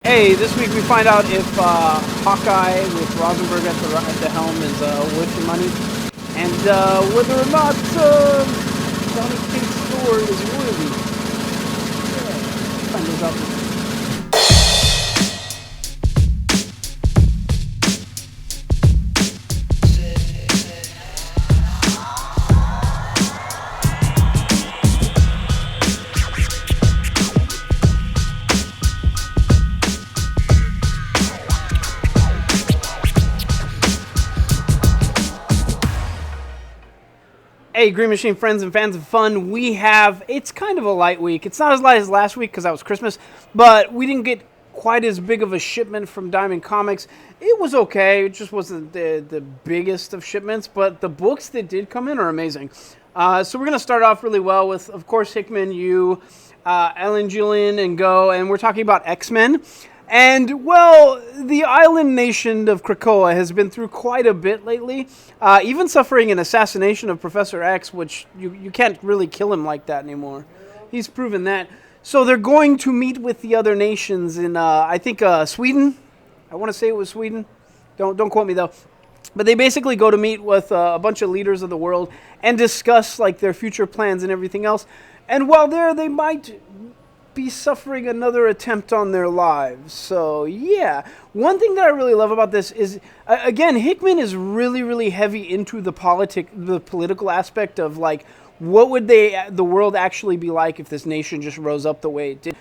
Hey, this week we find out if Hawkeye with Rosenberg at the helm is worth your money, and whether or not Johnny Cage's Thor is worthy. Yeah, find those out. Hey, Green Machine friends and fans of fun, it's kind of a light week. It's not as light as last week because that was Christmas, but we didn't get quite as big of a shipment from Diamond Comics. It was okay. It just wasn't the biggest of shipments, but the books that did come in are amazing. So we're going to start off really well with, of course, Hickman, Ellen, Julian, and Go, and we're talking about XMen. And, well, the island nation of Krakoa has been through quite a bit lately, even suffering an assassination of Professor X, which you can't really kill him like that anymore. He's proven that. So they're going to meet with the other nations in, I think, Sweden. I want to say it was Sweden. Don't quote me, though. But they basically go to meet with a bunch of leaders of the world and discuss, like, their future plans and everything else. And while there, they might be suffering another attempt on their lives. So, yeah. One thing that I really love about this is, again, Hickman is really, really heavy into the political aspect of, like, what would the world actually be like if this nation just rose up the way it did.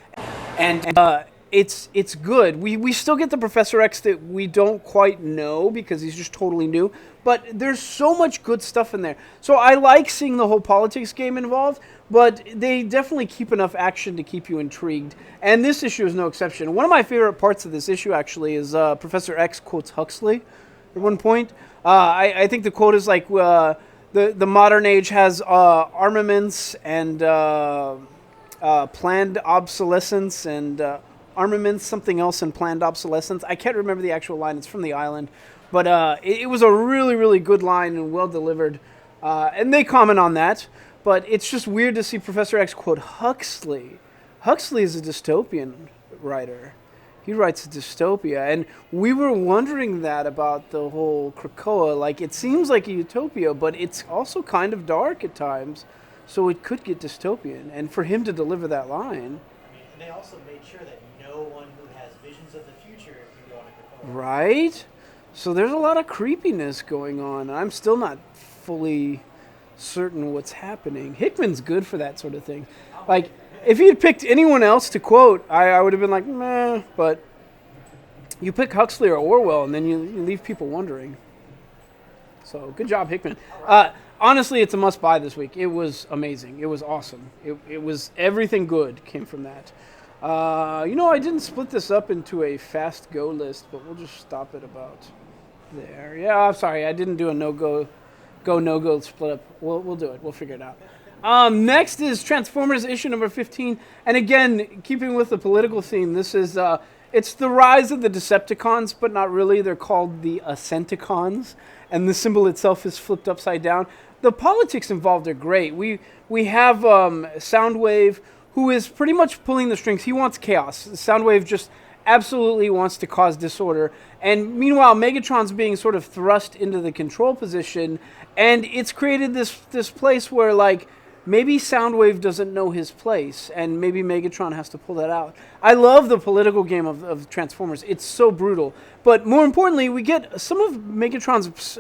And it's good. We still get the Professor X that we don't quite know because he's just totally new. But there's so much good stuff in there. So I like seeing the whole politics game involved, but they definitely keep enough action to keep you intrigued. And this issue is no exception. One of my favorite parts of this issue, actually, is Professor X quotes Huxley at one point. I think the quote is like, the modern age has armaments and planned obsolescence and armaments, something else, and planned obsolescence. I can't remember the actual line. It's from the island. But it was a really, really good line and well delivered. And they comment on that. But it's just weird to see Professor X quote Huxley. Huxley is a dystopian writer. He writes a dystopia. And we were wondering that about the whole Krakoa. Like, it seems like a utopia, but it's also kind of dark at times. So it could get dystopian. And for him to deliver that line. I mean, and they also made sure that no one who has visions of the future can go on a Krakoa. Right? So there's a lot of creepiness going on. I'm still not fully certain what's happening. Hickman's good for that sort of thing. Like, if he had picked anyone else to quote, I would have been like, meh, but you pick Huxley or Orwell, and then you leave people wondering. So, good job, Hickman. Honestly, it's a must-buy this week. It was amazing. It was awesome. It was everything good came from that. I didn't split this up into a fast go list, but we'll just stop it about there. Yeah, I'm sorry. I didn't do a no-go split up. We'll do it. We'll figure it out. Next is Transformers issue number 15. And again, keeping with the political theme, this is it's the rise of the Decepticons, but not really. They're called the Ascenticons, and the symbol itself is flipped upside down. The politics involved are great. We have Soundwave, who is pretty much pulling the strings. He wants chaos. Soundwave just absolutely wants to cause disorder. And meanwhile, Megatron's being sort of thrust into the control position, and it's created this place where, like, maybe Soundwave doesn't know his place, and maybe Megatron has to pull that out. I love the political game of Transformers. It's so brutal. But more importantly, we get some of Megatron's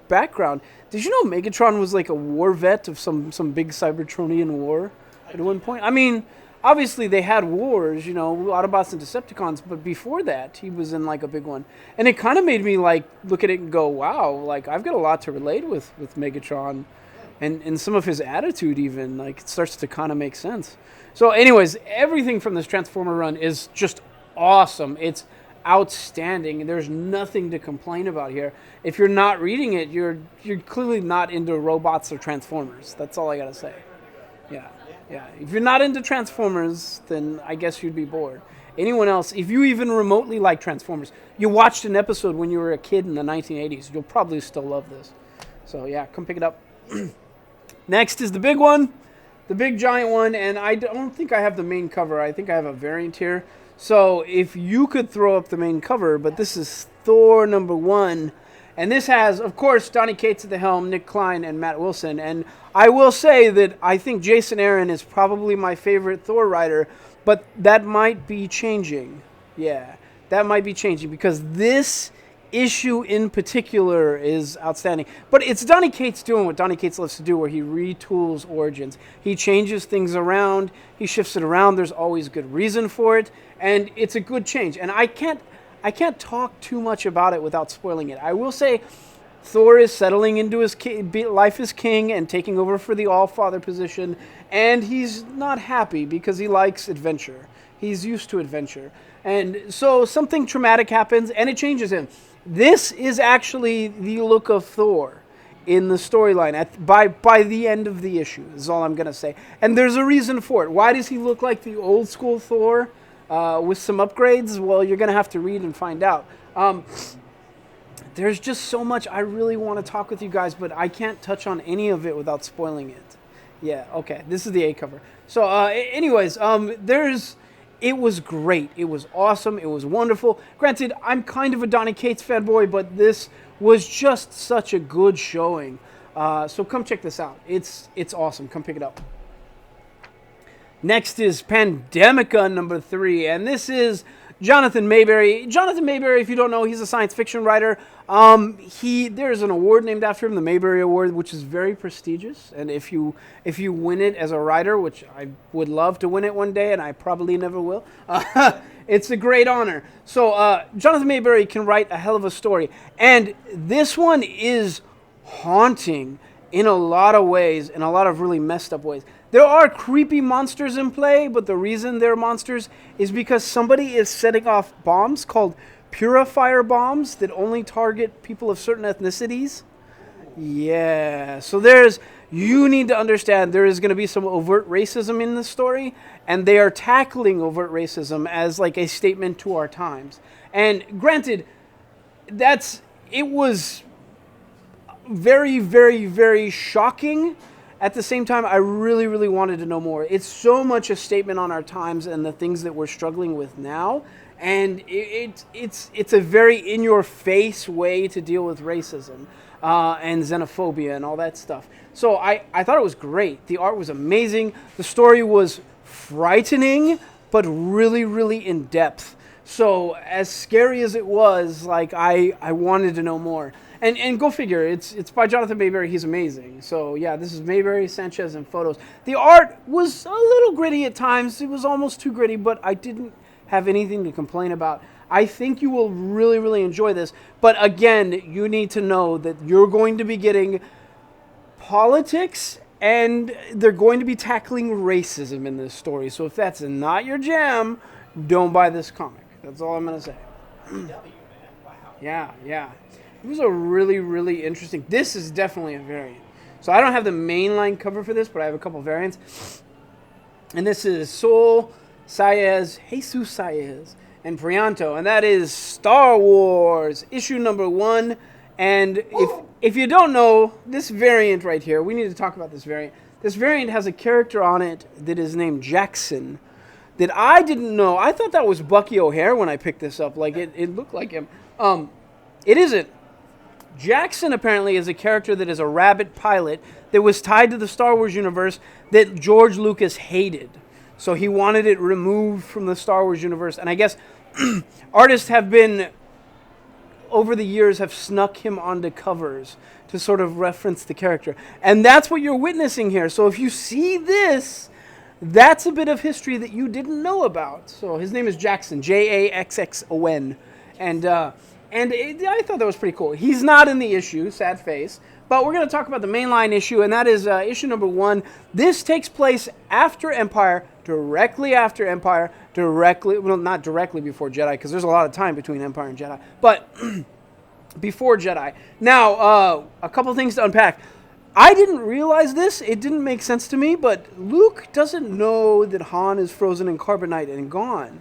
background. Did you know Megatron was like a war vet of some big Cybertronian war at one point? I mean, obviously they had wars, Autobots and Decepticons, but before that, he was in like a big one. And it kind of made me like look at it and go, wow, like I've got a lot to relate with Megatron. And some of his attitude even, like, it starts to kind of make sense. So anyways, everything from this Transformer run is just awesome. It's outstanding. There's nothing to complain about here. If you're not reading it, you're clearly not into robots or Transformers. That's all I gotta say. Yeah. If you're not into Transformers, then I guess you'd be bored. Anyone else, if you even remotely like Transformers, you watched an episode when you were a kid in the 1980s, you'll probably still love this. So yeah, come pick it up. Next is the big one, the big giant one, and I don't think I have the main cover. I think I have a variant here. So if you could throw up the main cover, but this is Thor #1. And this has, of course, Donny Cates at the helm, Nick Klein, and Matt Wilson. And I will say that I think Jason Aaron is probably my favorite Thor writer, but that might be changing. Yeah, that might be changing because this issue in particular is outstanding. But it's Donny Cates doing what Donny Cates loves to do, where he retools Origins. He changes things around. He shifts it around. There's always good reason for it. And it's a good change. And I can't talk too much about it without spoiling it. I will say Thor is settling into his life as king and taking over for the All-Father position. And he's not happy because he likes adventure. He's used to adventure. And so something traumatic happens and it changes him. This is actually the look of Thor in the storyline by the end of the issue, is all I'm going to say. And there's a reason for it. Why does he look like the old school Thor with some upgrades? Well, you're going to have to read and find out. There's just so much I really want to talk with you guys, but I can't touch on any of it without spoiling it. Yeah, okay, this is the A cover. So anyways, it was great. It was awesome. It was wonderful. Granted, I'm kind of a Donny Cates fanboy, but this was just such a good showing. So come check this out. It's awesome. Come pick it up. Next is Pandemica #3, and this is Jonathan Mayberry. Jonathan Mayberry, if you don't know, he's a science fiction writer. There's an award named after him, the Mayberry Award, which is very prestigious. And if you win it as a writer, which I would love to win it one day, and I probably never will, it's a great honor. So Jonathan Mayberry can write a hell of a story, and this one is haunting in a lot of ways, in a lot of really messed up ways. There are creepy monsters in play, but the reason they're monsters is because somebody is setting off bombs called purifier bombs that only target people of certain ethnicities. Yeah, so you need to understand there is going to be some overt racism in this story, and they are tackling overt racism as like a statement to our times. And granted, it was very, very, very shocking. At the same time, I really, really wanted to know more. It's so much a statement on our times and the things that we're struggling with now. And it's a very in-your-face way to deal with racism and xenophobia and all that stuff. So I thought it was great. The art was amazing. The story was frightening, but really, really in-depth. So as scary as it was, like I wanted to know more. And go figure, it's by Jonathan Mayberry. He's amazing. So yeah, this is Mayberry, Sanchez, and photos. The art was a little gritty at times. It was almost too gritty, but I didn't have anything to complain about. I think you will really, really enjoy this. But again, you need to know that you're going to be getting politics, and they're going to be tackling racism in this story. So if that's not your jam, don't buy this comic. That's all I'm going to say. Yeah. It was a really, really interesting. This is definitely a variant. So I don't have the mainline cover for this, but I have a couple variants. And this is Sol Saez, Jesus Saez, and Prianto. And that is Star Wars, issue #1. And if you don't know, this variant right here, we need to talk about this variant. This variant has a character on it that is named Jackson that I didn't know. I thought that was Bucky O'Hare when I picked this up. Like, it looked like him. It isn't. Jackson apparently is a character that is a rabbit pilot that was tied to the Star Wars universe that George Lucas hated. So he wanted it removed from the Star Wars universe. And I guess artists have been, over the years, have snuck him onto covers to sort of reference the character. And that's what you're witnessing here. So if you see this, that's a bit of history that you didn't know about. So his name is Jackson, Jaxxon. And I thought that was pretty cool. He's not in the issue, sad face. But we're going to talk about the mainline issue, and that is issue #1. This takes place after Empire, directly after Empire, not directly before Jedi, because there's a lot of time between Empire and Jedi, but before Jedi. Now, a couple things to unpack. I didn't realize this. It didn't make sense to me, but Luke doesn't know that Han is frozen in carbonite and gone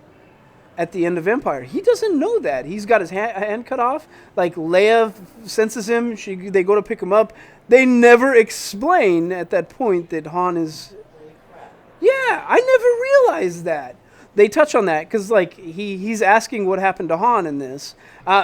at the end of Empire. He doesn't know that. He's got his hand cut off. Like, Leia senses him. They go to pick him up. They never explain at that point that Han is... Yeah, I never realized that. they touch on that because like he's asking what happened to Han in this.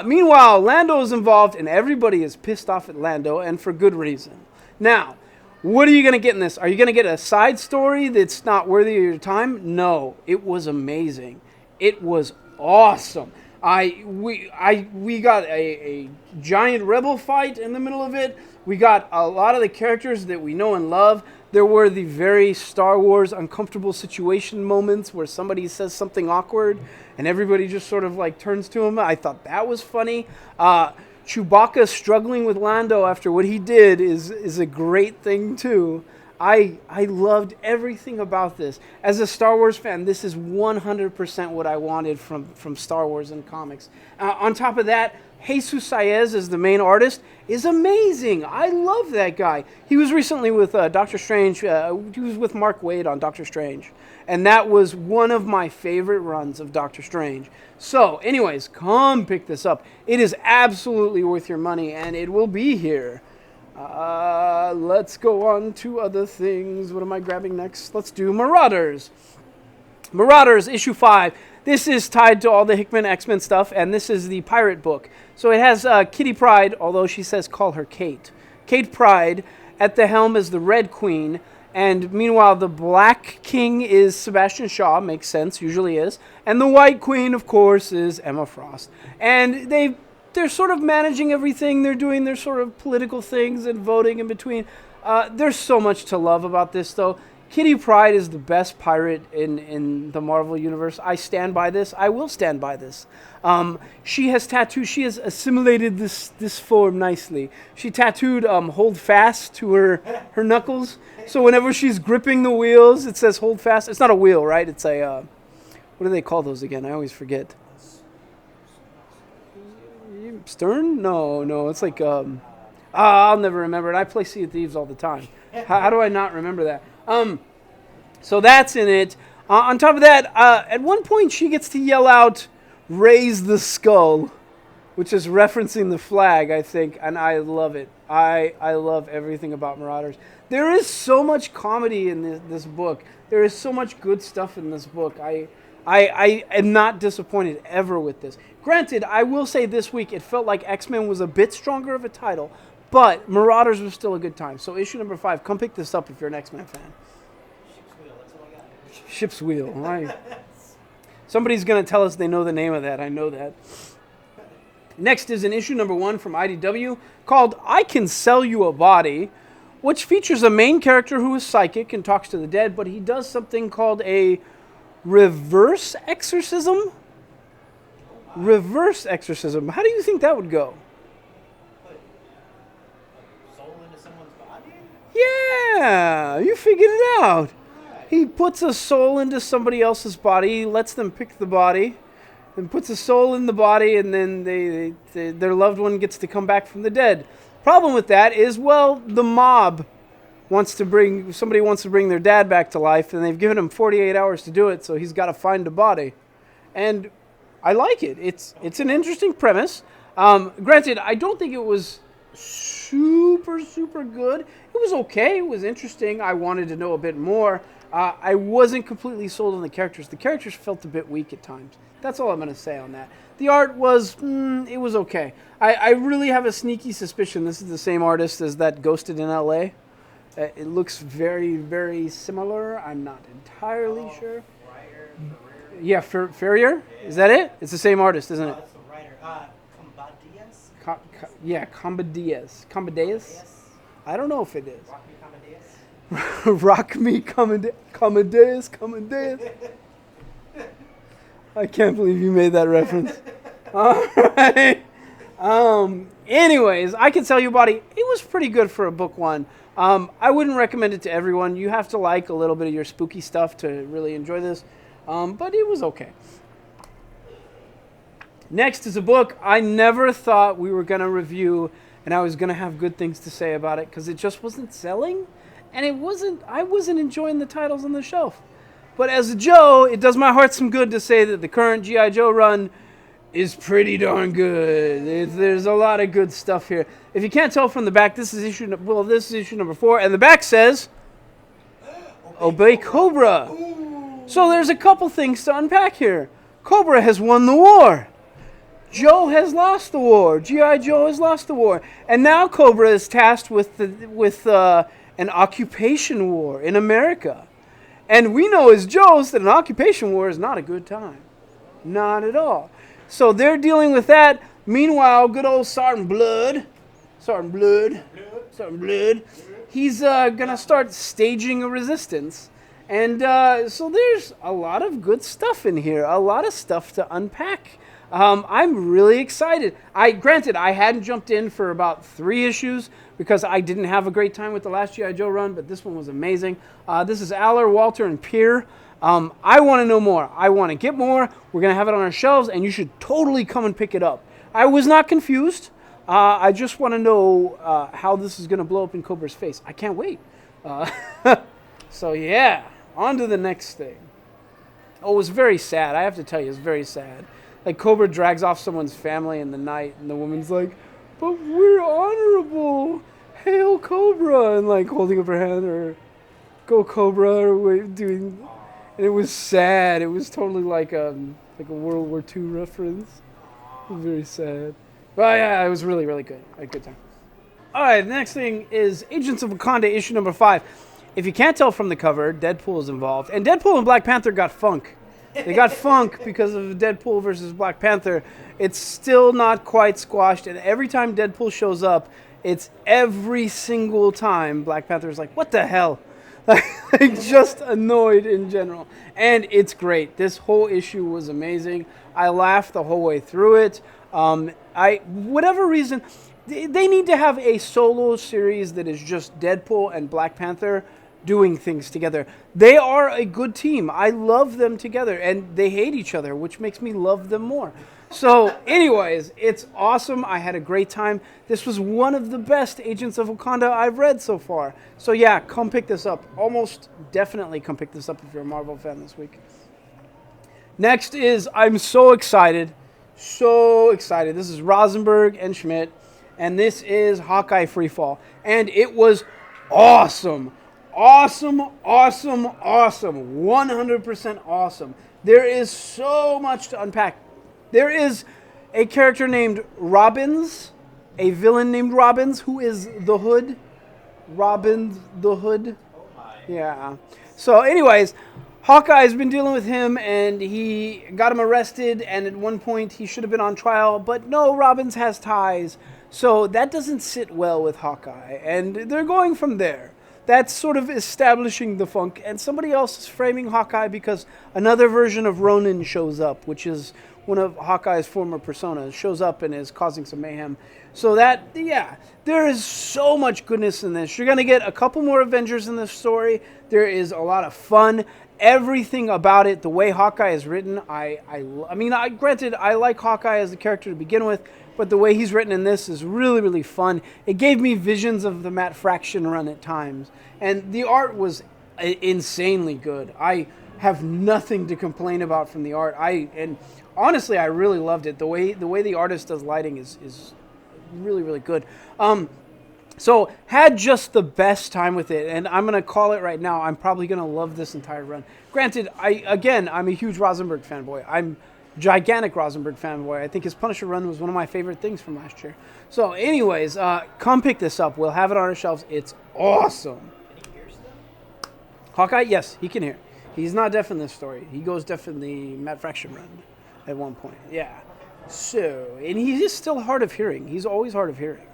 Meanwhile, Lando is involved, and everybody is pissed off at Lando, and for good reason. Now, what are you going to get in this? Are you going to get a side story that's not worthy of your time? No, it was amazing. It was awesome. We got a giant rebel fight in the middle of it. We got a lot of the characters that we know and love. There were the very Star Wars uncomfortable situation moments where somebody says something awkward and everybody just sort of like turns to him. I thought that was funny. Chewbacca struggling with Lando after what he did is a great thing too. I loved everything about this. As a Star Wars fan, this is 100% what I wanted from Star Wars and comics. On top of that, Jesus Saez as the main artist is amazing. I love that guy. He was recently with Doctor Strange. He was with Mark Waid on Doctor Strange. And that was one of my favorite runs of Doctor Strange. So, anyways, come pick this up. It is absolutely worth your money, and it will be here. Let's go on to other things. What am I grabbing next? Let's do Marauders. Marauders, issue 5. This is tied to all the Hickman X-Men stuff, and this is the pirate book. So it has Kitty Pryde, although she says call her Kate. Kate Pryde at the helm is the Red Queen, and meanwhile the Black King is Sebastian Shaw, makes sense, usually is, and the White Queen, of course, is Emma Frost. And they're sort of managing everything. They're doing their sort of political things and voting in between. There's so much to love about this, though. Kitty Pryde is the best pirate in the Marvel Universe. I stand by this. I will stand by this. She has tattooed, she has assimilated this form nicely. She tattooed hold fast to her knuckles. So whenever she's gripping the wheels, it says hold fast. It's not a wheel, right? It's a, what do they call those again? I always forget. Stern? No. It's like, I'll never remember it. I play Sea of Thieves all the time. How do I not remember that? So that's in it. On top of that, at one point she gets to yell out, "Raise the skull," which is referencing the flag, I think, and I love it. I love everything about Marauders. There is so much comedy in this book. There is so much good stuff in this book. I am not disappointed ever with this. Granted, I will say this week it felt like X-Men was a bit stronger of a title, but Marauders was still a good time. So issue number 5, come pick this up if you're an X-Men fan. Ship's Wheel, that's all I got. Ship's Wheel, right. Somebody's going to tell us they know the name of that. I know that. Next is an issue number 1 from IDW called I Can Sell You a Body, which features a main character who is psychic and talks to the dead, but he does something called a reverse exorcism. Reverse exorcism. How do you think that would go? Put soul into someone's body? Yeah, you figured it out. He puts a soul into somebody else's body, lets them pick the body, and puts a soul in the body, and then their loved one gets to come back from the dead. Problem with that is, well, the mob somebody wants to bring their dad back to life, and they've given him 48 hours to do it, so he's got to find a body. And I like it. It's an interesting premise. Granted, I don't think it was super good. It was okay. It was interesting. I wanted to know a bit more. I wasn't completely sold on the characters. The characters felt a bit weak at times. That's all I'm going to say on that. The art was, it was okay. I really have a sneaky suspicion this is the same artist as that Ghosted in L.A. It looks very, very similar. I'm not entirely sure. Yeah, Ferrier? Yeah. Is that it? It's the same artist, isn't it? That's the writer. Combadias. Combadias? I don't know if it is. Rock me, Commodius. I can't believe you made that reference. All right. Anyways, I Can Sell You a Body. It was pretty good for a book 1. I wouldn't recommend it to everyone. You have to like a little bit of your spooky stuff to really enjoy this. But it was okay. Next is a book I never thought we were going to review and I was going to have good things to say about it because it just wasn't selling. And I wasn't enjoying the titles on the shelf. But as a Joe, it does my heart some good to say that the current G.I. Joe run is pretty darn good. There's a lot of good stuff here. If you can't tell from the back, this is issue number 4. And the back says, Obey Cobra. So there's a couple things to unpack here. Cobra has won the war. Joe has lost the war. G.I. Joe has lost the war. And now Cobra is tasked with an occupation war in America. And we know as Joes that an occupation war is not a good time. Not at all. So they're dealing with that. Meanwhile, good old Sergeant Blood, he's going to start staging a resistance. And so there's a lot of good stuff in here, a lot of stuff to unpack. I'm really excited. Granted, I hadn't jumped in for about 3 issues because I didn't have a great time with the last G.I. Joe run, but this one was amazing. This is Aller, Walter, and Peer. I want to know more. I want to get more. We're going to have it on our shelves, and you should totally come and pick it up. I was not confused. I just want to know how this is going to blow up in Cobra's face. I can't wait. So, yeah, on to the next thing. Oh, it was very sad. I have to tell you, it's very sad. Like, Cobra drags off someone's family in the night, and the woman's like, but we're honorable. Hail Cobra. And, like, holding up her hand, or go Cobra, or doing... And it was sad. It was totally like a World War II reference. It was very sad. But yeah, it was really, really good. I had a good time. All right, the next thing is Agents of Wakanda issue number 5. If you can't tell from the cover, Deadpool is involved. And Deadpool and Black Panther got funk. They got funk because of Deadpool versus Black Panther. It's still not quite squashed. And every time Deadpool shows up, it's every single time Black Panther is like, what the hell? Like just annoyed in general. And it's great. This whole issue was amazing. I laughed the whole way through it. Whatever reason, they need to have a solo series that is just Deadpool and Black Panther doing things together. They are a good team. I love them together, and they hate each other, which makes me love them more. So, anyways, it's awesome. I had a great time. This was one of the best Agents of Wakanda I've read so far. So, yeah, come pick this up. Almost definitely come pick this up if you're a Marvel fan this week. Next is, I'm so excited. So excited. This is Rosenberg and Schmidt, and this is Hawkeye Freefall. And it was awesome. Awesome, awesome, awesome. 100% awesome. There is so much to unpack. There is a character named Robbins, a villain named Robbins, who is the Hood. Robbins the Hood. Oh my. Yeah. So anyways, Hawkeye's been dealing with him, and he got him arrested, and at one point he should have been on trial, but no, Robbins has ties. So that doesn't sit well with Hawkeye, and they're going from there. That's sort of establishing the funk, and somebody else is framing Hawkeye because another version of Ronin shows up, which is one of Hawkeye's former personas, shows up and is causing some mayhem. So that, yeah, there is so much goodness in this. You're going to get a couple more Avengers in this story. There is a lot of fun. Everything about it, the way Hawkeye is written, I mean, granted, I like Hawkeye as a character to begin with, but the way he's written in this is really, really fun. It gave me visions of the Matt Fraction run at times. And the art was insanely good. I have nothing to complain about from the art. And honestly, I really loved it. The way the artist does lighting is really, really good. So had just the best time with it, and I'm going to call it right now. I'm probably going to love this entire run. Granted, I'm a huge Rosenberg fanboy. I'm gigantic Rosenberg fanboy. I think his Punisher run was one of my favorite things from last year. So anyways, come pick this up. We'll have it on our shelves. It's awesome. Can he hear stuff? Hawkeye, yes, he can hear. He's not deaf in this story. He goes deaf in the Matt Fraction run at one point. Yeah. So, and he is still hard of hearing. He's always hard of hearing.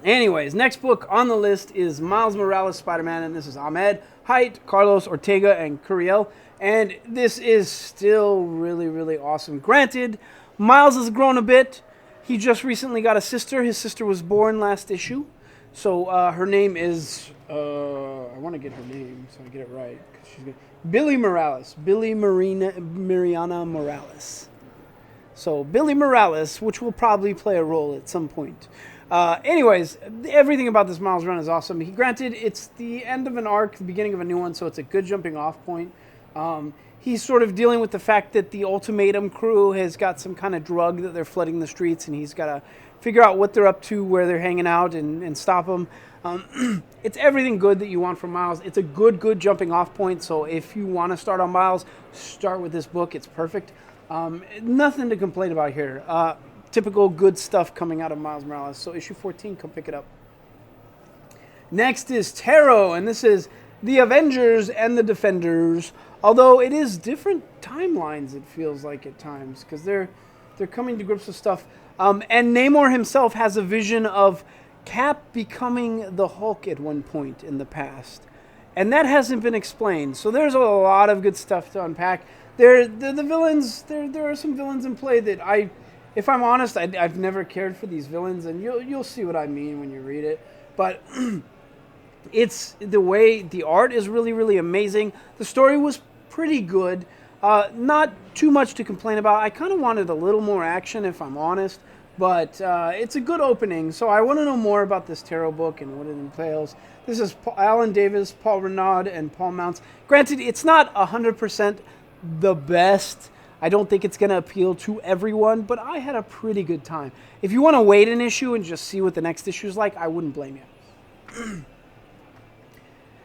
Anyways, next book on the list is Miles Morales Spider-Man, and this is Ahmed, Haidt, Carlos, Ortega, and Curiel. And this is still really, really awesome. Granted, Miles has grown a bit. He just recently got a sister. His sister was born last issue. So her name is, I want to get her name so I get it right. Billy Morales. Billy Mariana Morales. So Billy Morales, which will probably play a role at some point. Anyways, everything about this Miles run is awesome. Granted, it's the end of an arc, the beginning of a new one, so it's a good jumping off point. he's sort of dealing with the fact that the Ultimatum crew has got some kind of drug that they're flooding the streets, and he's got to figure out what they're up to, where they're hanging out, and stop them. It's everything good that you want from Miles. It's a good jumping off point, so if you want to start on Miles, start with this book. It's perfect. Nothing to complain about here. Typical good stuff coming out of Miles Morales. So issue 14, come pick it up. Next is Tarot, and this is the Avengers and the Defenders. Although it is different timelines, it feels like at times, because they're coming to grips with stuff. And Namor himself has a vision of Cap becoming the Hulk at one point in the past. And that hasn't been explained. So there's a lot of good stuff to unpack. The villains, there are some villains in play that if I'm honest, I've never cared for these villains, and you'll see what I mean when you read it. But it's the way the art is really, really amazing. The story was pretty good. Not too much to complain about. I kind of wanted a little more action, if I'm honest. But it's a good opening, so I want to know more about this Tarot book and what it entails. This is Alan Davis, Paul Renaud, and Paul Mounts. Granted, it's not 100% the best. I don't think it's going to appeal to everyone, but I had a pretty good time. If you want to wait an issue and just see what the next issue is like, I wouldn't blame you.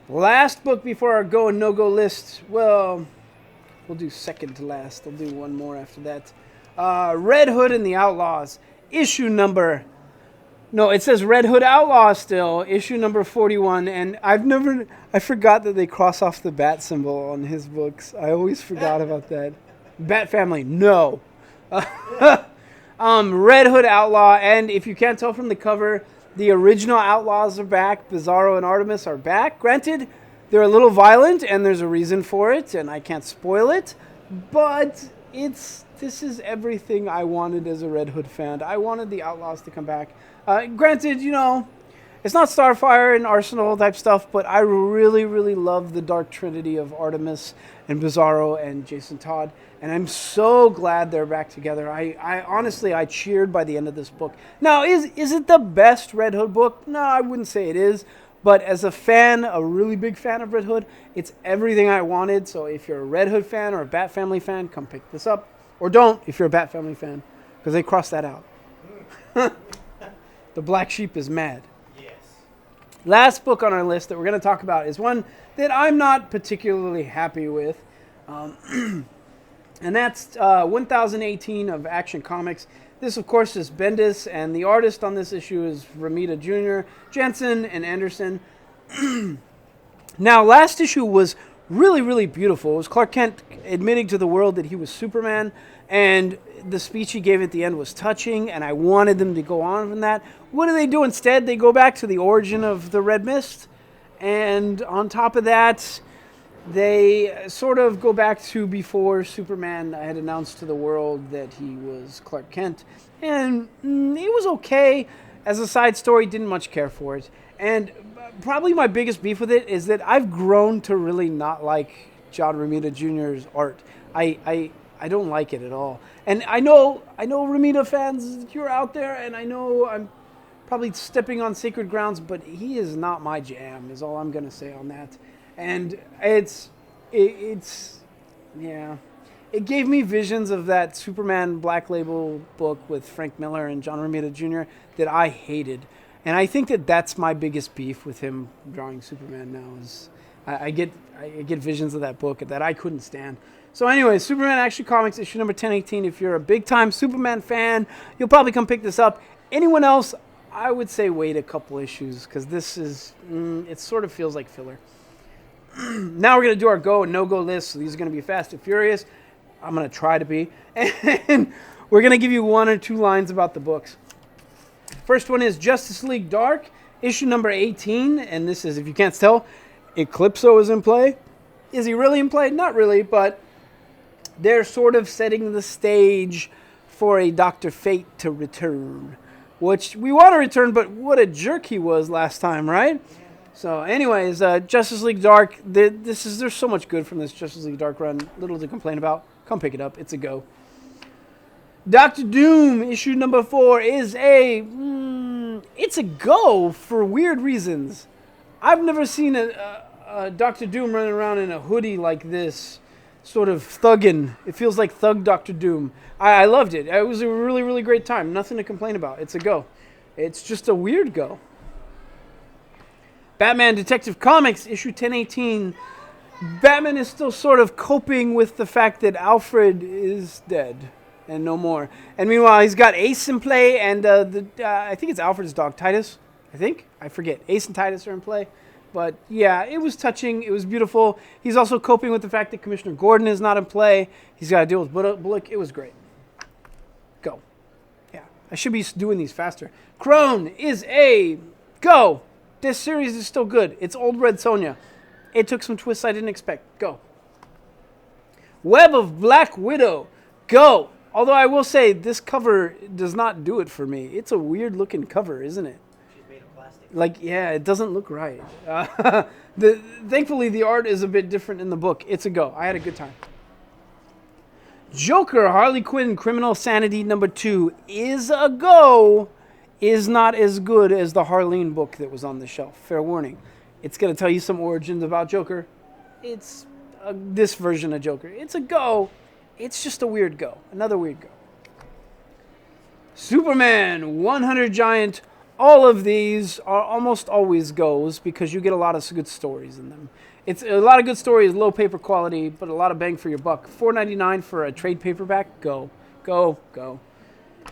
Last book before our go and no-go list. Well, we'll do second to last. I'll do one more after that. Red Hood and the Outlaws. Issue number... No, it says Red Hood Outlaw still. Issue number 41. And I forgot that they cross off the bat symbol on his books. I always forgot about that. Bat Family, no. Red Hood Outlaw. And if you can't tell from the cover, the original Outlaws are back. Bizarro and Artemis are back. Granted, they're a little violent, and there's a reason for it, and I can't spoil it. But this is everything I wanted as a Red Hood fan. I wanted the Outlaws to come back. Granted, it's not Starfire and Arsenal type stuff, but I really, really love the Dark Trinity of Artemis and Bizarro and Jason Todd, and I'm so glad they're back together. I honestly, I cheered by the end of this book. Now, is it the best Red Hood book? No, I wouldn't say it is, but as a fan, a really big fan of Red Hood, it's everything I wanted. So if you're a Red Hood fan or a Bat Family fan, come pick this up. Or don't if you're a Bat Family fan, because they crossed that out. The Black Sheep is mad. Yes. Last book on our list that we're going to talk about is one that I'm not particularly happy with. And that's 1018 of Action Comics. This, of course, is Bendis, and the artist on this issue is Romita Jr., Jensen, and Anderson. Now, last issue was really, really beautiful. It was Clark Kent admitting to the world that he was Superman, and the speech he gave at the end was touching, and I wanted them to go on from that. What do they do instead? They go back to the origin of the Red Mist, and on top of that, they sort of go back to before Superman had announced to the world that he was Clark Kent, and it was okay. As a side story, didn't much care for it. And probably my biggest beef with it is that I've grown to really not like John Romita Jr.'s art. I don't like it at all. And I know Romita fans, you're out there, and I know I'm probably stepping on sacred grounds, but he is not my jam, is all I'm going to say on that. And it's yeah. It gave me visions of that Superman Black Label book with Frank Miller and John Romita Jr. that I hated. And I think that that's my biggest beef with him drawing Superman now is I get visions of that book that I couldn't stand. So anyway, Superman Action Comics issue number 1018. If you're a big-time Superman fan, you'll probably come pick this up. Anyone else, I would say wait a couple issues because this is, it sort of feels like filler. Now we're going to do our go and no-go list. So these are going to be fast and furious. I'm going to try to be. And we're going to give you one or two lines about the books. First one is Justice League Dark, issue number 18. And this is, if you can't tell, Eclipso is in play. Is he really in play? Not really, but they're sort of setting the stage for a Dr. Fate to return. Which we want to return, but what a jerk he was last time, right? So anyways, Justice League Dark, there's so much good from this Justice League Dark run. Little to complain about. Come pick it up. It's a go. Doctor Doom, issue number 4, is it's a go for weird reasons. I've never seen a Doctor Doom running around in a hoodie like this sort of thuggin'. It feels like Thug Doctor Doom. I loved it. It was a really, really great time. Nothing to complain about. It's a go. It's just a weird go. Batman Detective Comics, issue 1018. Batman is still sort of coping with the fact that Alfred is dead and no more. And meanwhile, he's got Ace in play, and I think it's Alfred's dog, Titus. I forget. Ace and Titus are in play. But yeah, it was touching. It was beautiful. He's also coping with the fact that Commissioner Gordon is not in play. He's got to deal with Bullock. It was great. Go. Yeah, I should be doing these faster. Crone is a go. This series is still good. It's Old Red Sonja. It took some twists I didn't expect. Go. Web of Black Widow. Go. Although I will say, this cover does not do it for me. It's a weird looking cover, isn't it? She's made of plastic. Like, yeah, it doesn't look right. Thankfully, the art is a bit different in the book. It's a go. I had a good time. Joker, Harley Quinn, Criminal Sanity #2 is a go. Is not as good as the Harleen book that was on the shelf. Fair warning. It's going to tell you some origins about Joker. It's this version of Joker. It's a go. It's just a weird go. Another weird go. Superman, 100 Giant. All of these are almost always goes because you get a lot of good stories in them. It's a lot of good stories, low paper quality, but a lot of bang for your buck. $4.99 for a trade paperback. Go. Go. Go.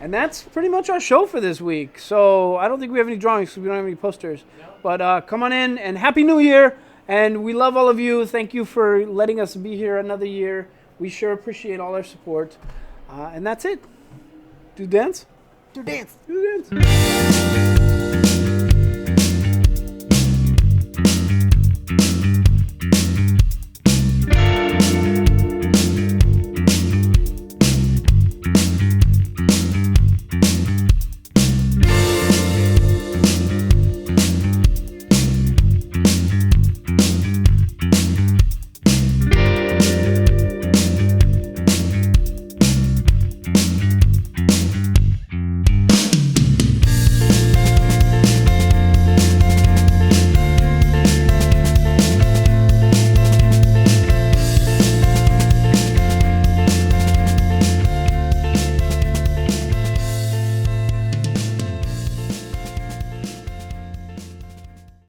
And that's pretty much our show for this week. So I don't think we have any drawings because we don't have any posters. No. But come on in and Happy New Year. And we love all of you. Thank you for letting us be here another year. We sure appreciate all our support. And that's it. Do dance? Do dance. Do dance.